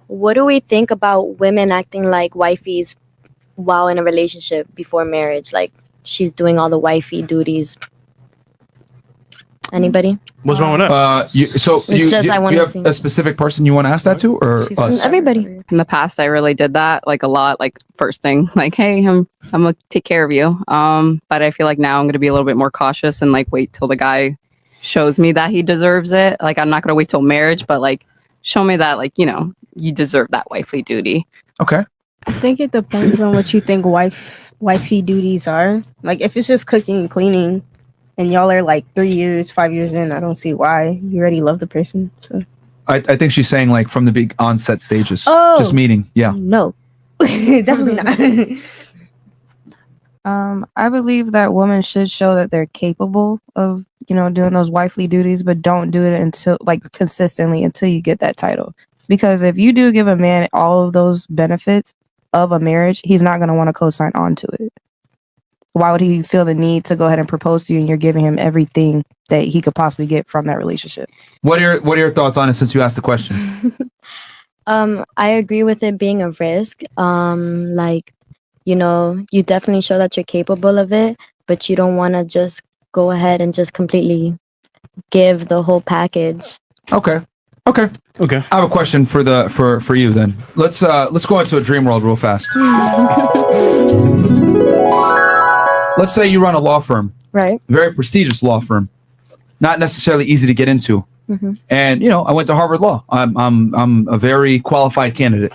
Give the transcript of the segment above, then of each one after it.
what do we think about women acting like wifeys while in a relationship before marriage? Like she's doing all the wifey duties. Anybody? What's wrong with that? You have a specific person you want to ask that to, or us? Everybody. In the past, I really did that like a lot. Like first thing, like, hey, I'm gonna take care of you. But I feel like now I'm gonna be a little bit more cautious and like wait till the guy shows me that he deserves it. Like I'm not gonna wait till marriage, but like show me that like you deserve that wifely duty. Okay. I think it depends on what you think wifey duties are. Like if it's just cooking and cleaning, and y'all are like 3 years, 5 years in, I don't see why. You already love the person. So. I think she's saying like from the big onset stages. Oh, just meeting. Yeah. No, definitely not. I believe that women should show that they're capable of, doing those wifely duties, but don't do it until consistently until you get that title. Because if you do give a man all of those benefits of a marriage, he's not going to want to co-sign onto it. Why would he feel the need to go ahead and propose to you and you're giving him everything that he could possibly get from that relationship? What are your thoughts on it since you asked the question? I agree with it being a risk. You definitely show that you're capable of it, but you don't want to just go ahead and just completely give the whole package. Okay. I have a question for you then. Let's go into a dream world real fast. Let's say you run a law firm, right? Very prestigious law firm, not necessarily easy to get into. Mm-hmm. And I went to Harvard Law. I'm a very qualified candidate.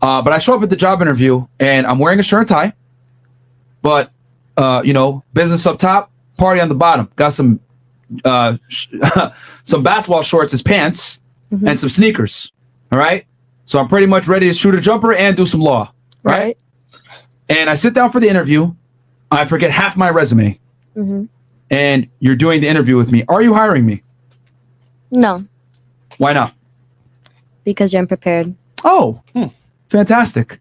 But I show up at the job interview and I'm wearing a shirt and tie. But business up top, party on the bottom. Got some some basketball shorts as pants, mm-hmm. and some sneakers. All right. So I'm pretty much ready to shoot a jumper and do some law. Right. And I sit down for the interview. I forget half my resume. Mm-hmm. And you're doing the interview with me. Are you hiring me? No. Why not? Because you're unprepared. Oh, fantastic.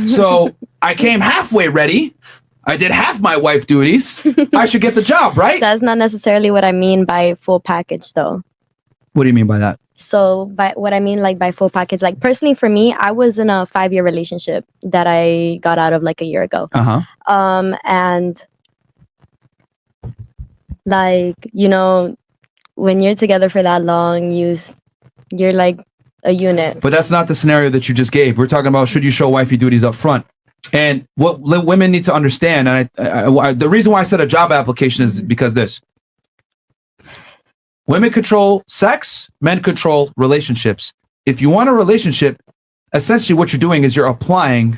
So I came halfway ready. I did half my wife duties. I should get the job, right? That's not necessarily what I mean by full package, though. What do you mean by that? So by what I mean, like by full package, like personally for me, I was in a 5-year relationship that I got out of like a year ago. Uh-huh. And like, when you're together for that long, you're like a unit. But that's not the scenario that you just gave. We're talking about should you show wifey duties up front. And what women need to understand, and I the reason why I said a job application is because this. Women control sex, men control relationships. If you want a relationship, essentially what you're doing is you're applying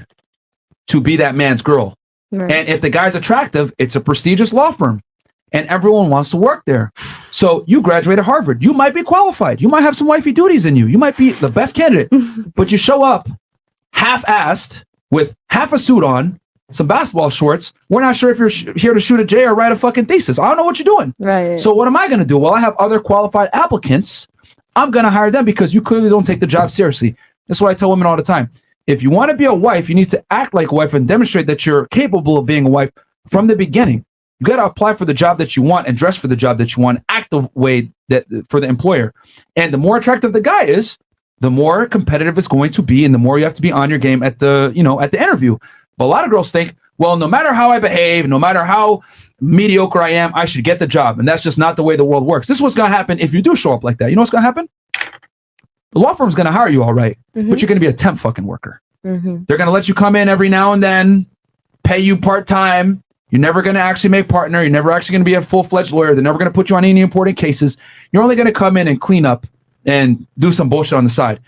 to be that man's girl. Right. And if the guy's attractive, it's a prestigious law firm. And everyone wants to work there. So you graduated Harvard. You might be qualified. You might have some wifey duties in you. You might be the best candidate. But you show up half-assed with half a suit on, some basketball shorts. We're not sure if you're here to shoot a J or write a fucking thesis. I don't know what you're doing. Right. So what am I going to do? Well, I have other qualified applicants. I'm going to hire them because you clearly don't take the job seriously. That's what I tell women all the time. If you want to be a wife, you need to act like a wife and demonstrate that you're capable of being a wife from the beginning. You got to apply for the job that you want and dress for the job that you want, act the way that for the employer. And the more attractive the guy is, the more competitive it's going to be, and the more you have to be on your game at the interview. But a lot of girls think, well, no matter how I behave, no matter how mediocre I am, I should get the job. And that's just not the way the world works. This is what's going to happen if you do show up like that. You know what's going to happen? The law firm's going to hire you all right, mm-hmm. but you're going to be a temp fucking worker. Mm-hmm. They're going to let you come in every now and then, pay you part-time. You're never going to actually make partner. You're never actually going to be a full-fledged lawyer. They're never going to put you on any important cases. You're only going to come in and clean up and do some bullshit on the side.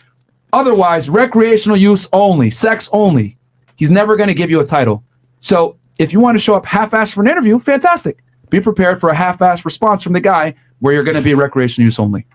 Otherwise, recreational use only, sex only. He's never going to give you a title. So if you want to show up half-assed for an interview, fantastic. Be prepared for a half-assed response from the guy where you're going to be recreational use only.